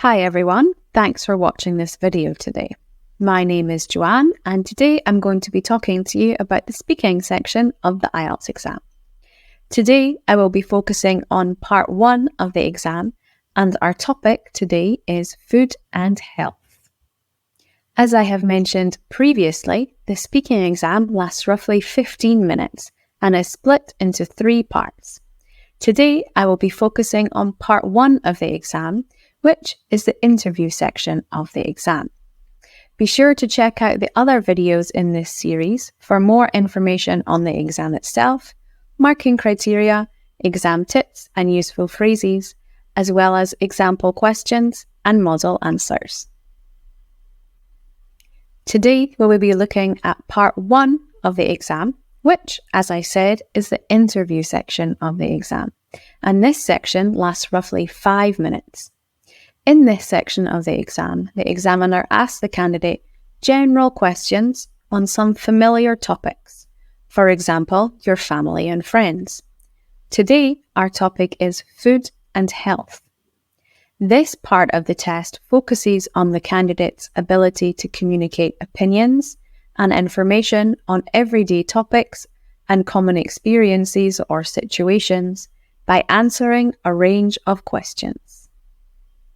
Hi everyone, thanks for watching this video today. My name is Joanne and today I'm going to be talking to you about the speaking section of the IELTS exam. Today I will be focusing on part 1 of the exam and our topic today is food and health. As I have mentioned previously, the speaking exam lasts roughly 15 minutes and is split into 3 parts. Today I will be focusing on part 1 of the exam, which is the interview section of the exam. Be sure to check out the other videos in this series for more information on the exam itself, marking criteria, exam tips and useful phrases, as well as example questions and model answers. Today we will be looking at part 1 of the exam, which, as I said, is the interview section of the exam. And this section lasts roughly 5 minutes. In this section of the examiner asks the candidate general questions on some familiar topics, for example, your family and friends. Today, our topic is food and health. This part of the test focuses on the candidate's ability to communicate opinions and information on everyday topics and common experiences or situations by answering a range of questions.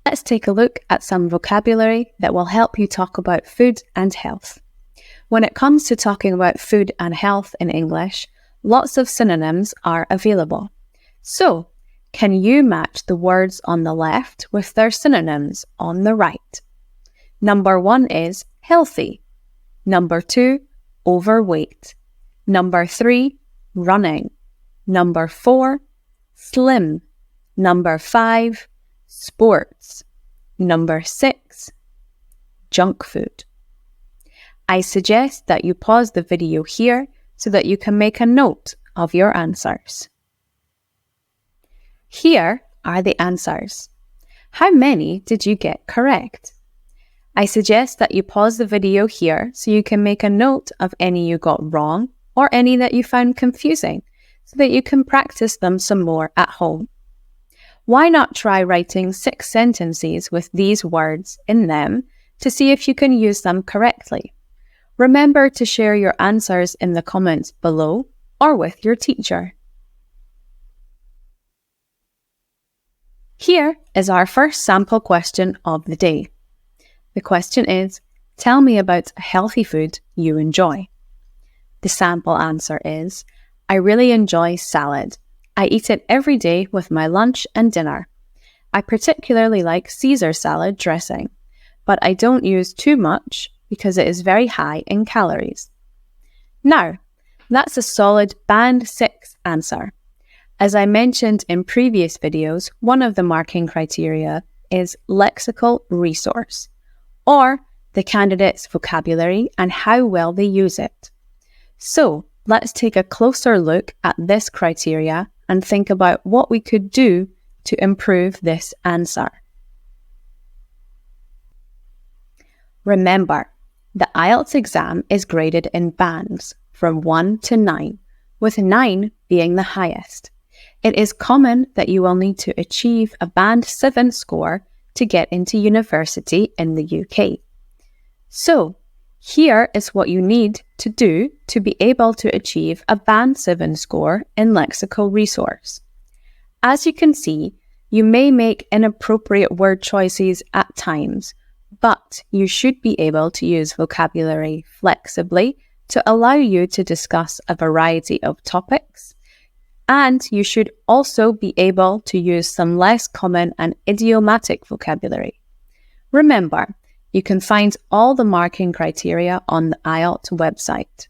Let's take a look at some vocabulary that will help you talk about food and health. When it comes to talking about food and health in English, lots of synonyms are available. So, can you match the words on the left with their synonyms on the right? Number 1 is healthy. Number 2, overweight. Number 3, running. Number 4, slim. Number 5, sports. Number 6, junk food. I suggest that you pause the video here so that you can make a note of your answers. Here are the answers. How many did you get correct? I suggest that you pause the video here so you can make a note of any you got wrong or any that you found confusing so that you can practice them some more at home. Why not try writing 6 sentences with these words in them to see if you can use them correctly? Remember to share your answers in the comments below or with your teacher. Here is our first sample question of the day. The question is, tell me about a healthy food you enjoy. The sample answer is, I really enjoy salad. I eat it every day with my lunch and dinner. I particularly like Caesar salad dressing, but I don't use too much because it is very high in calories. Now, that's a solid Band 6 answer. As I mentioned in previous videos, one of the marking criteria is lexical resource, or the candidate's vocabulary and how well they use it. So, let's take a closer look at this criteria and think about what we could do to improve this answer. Remember, the IELTS exam is graded in bands from 1 to 9, with 9 being the highest. It is common that you will need to achieve a Band 7 score to get into university in the UK. So, here is what you need to do to be able to achieve a Band 7 score in lexical resource. As you can see, you may make inappropriate word choices at times, but you should be able to use vocabulary flexibly to allow you to discuss a variety of topics. And you should also be able to use some less common and idiomatic vocabulary. Remember, you can find all the marking criteria on the IELTS website.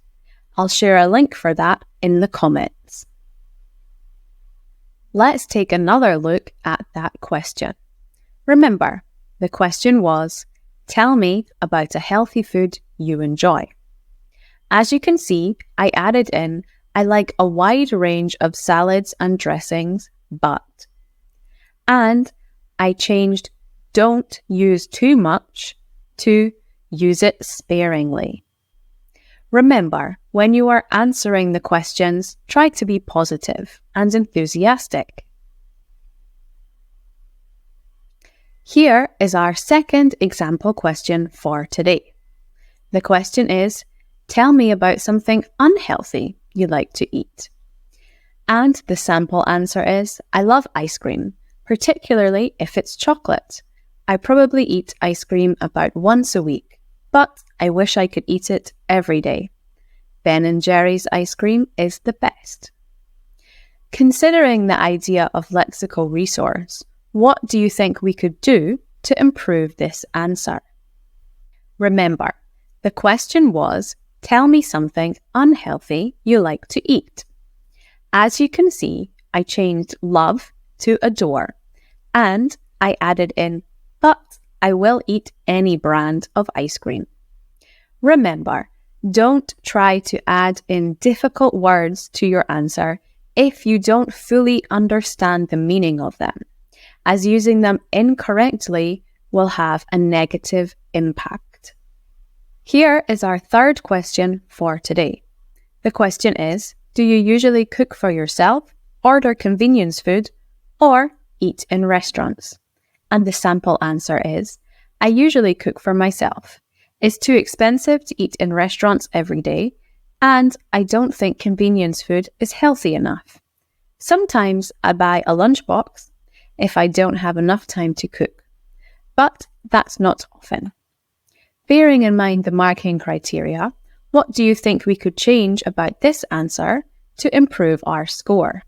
I'll share a link for that in the comments. Let's take another look at that question. Remember, the question was, tell me about a healthy food you enjoy. As you can see, I added in, I like a wide range of salads and dressings, but. And I changed don't use too much to use it sparingly. Remember, when you are answering the questions, try to be positive and enthusiastic. Here is our second example question for today. The question is, tell me about something unhealthy you like to eat. And the sample answer is, I love ice cream, particularly if it's chocolate. I probably eat ice cream about once a week, but I wish I could eat it every day. Ben & Jerry's ice cream is the best. Considering the idea of lexical resource, what do you think we could do to improve this answer? Remember, the question was, tell me something unhealthy you like to eat. As you can see, I changed love to adore, and I added in, but I will eat any brand of ice cream. Remember, don't try to add in difficult words to your answer if you don't fully understand the meaning of them, as using them incorrectly will have a negative impact. Here is our third question for today. The question is, do you usually cook for yourself, order convenience food, or eat in restaurants? And the sample answer is, I usually cook for myself. It's too expensive to eat in restaurants every day, and I don't think convenience food is healthy enough. Sometimes I buy a lunchbox if I don't have enough time to cook, but that's not often. Bearing in mind the marking criteria, what do you think we could change about this answer to improve our score?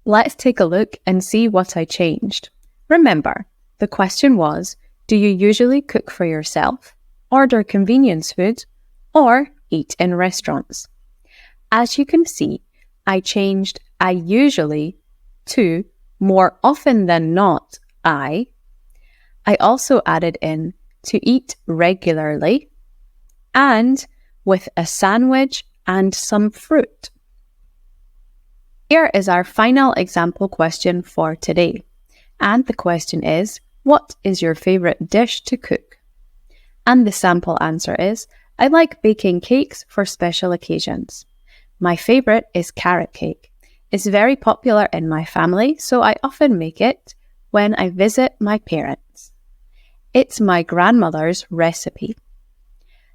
Let's take a look and see what I changed. Remember, the question was, do you usually cook for yourself, order convenience food, or eat in restaurants? As you can see, I changed I usually to more often than not I. I also added in to eat regularly and with a sandwich and some fruit. Here is our final example question for today. And the question is, what is your favorite dish to cook? And the sample answer is, I like baking cakes for special occasions. My favorite is carrot cake. It's very popular in my family, so I often make it when I visit my parents. It's my grandmother's recipe.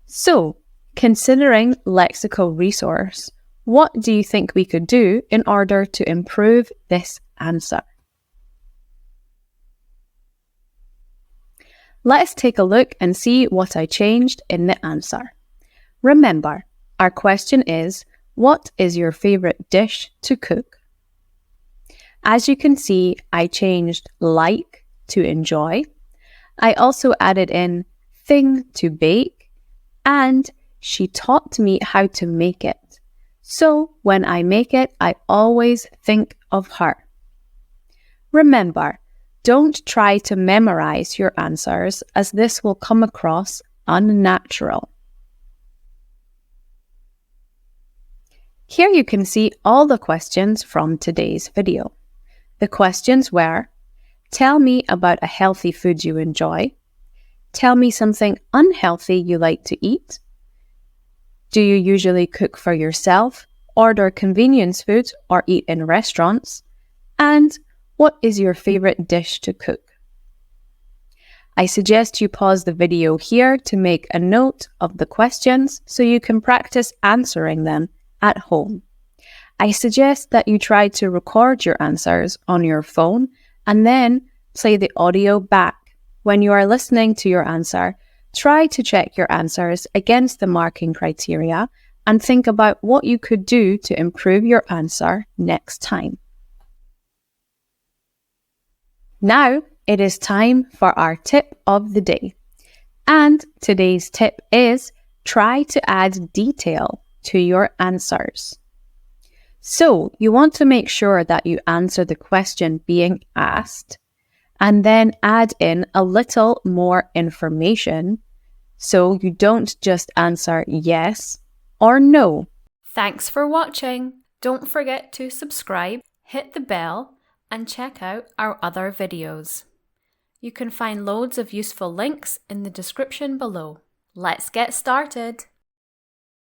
So, considering lexical resource, what do you think we could do in order to improve this answer? Let's take a look and see what I changed in the answer. Remember, our question is, what is your favorite dish to cook? As you can see, I changed like to enjoy. I also added in thing to bake, and she taught me how to make it. So when I make it, I always think of her. Remember, don't try to memorize your answers as this will come across unnatural. Here you can see all the questions from today's video. The questions were, tell me about a healthy food you enjoy. Tell me something unhealthy you like to eat. Do you usually cook for yourself, order convenience food, or eat in restaurants? And what is your favorite dish to cook? I suggest you pause the video here to make a note of the questions so you can practice answering them at home. I suggest that you try to record your answers on your phone and then play the audio back. When you are listening to your answer, try to check your answers against the marking criteria and think about what you could do to improve your answer next time. Now it is time for our tip of the day. And today's tip is try to add detail to your answers. So you want to make sure that you answer the question being asked and then add in a little more information so you don't just answer yes or no. Thanks for watching. Don't forget to subscribe, hit the bell, and check out our other videos. You can find loads of useful links in the description below. Let's get started.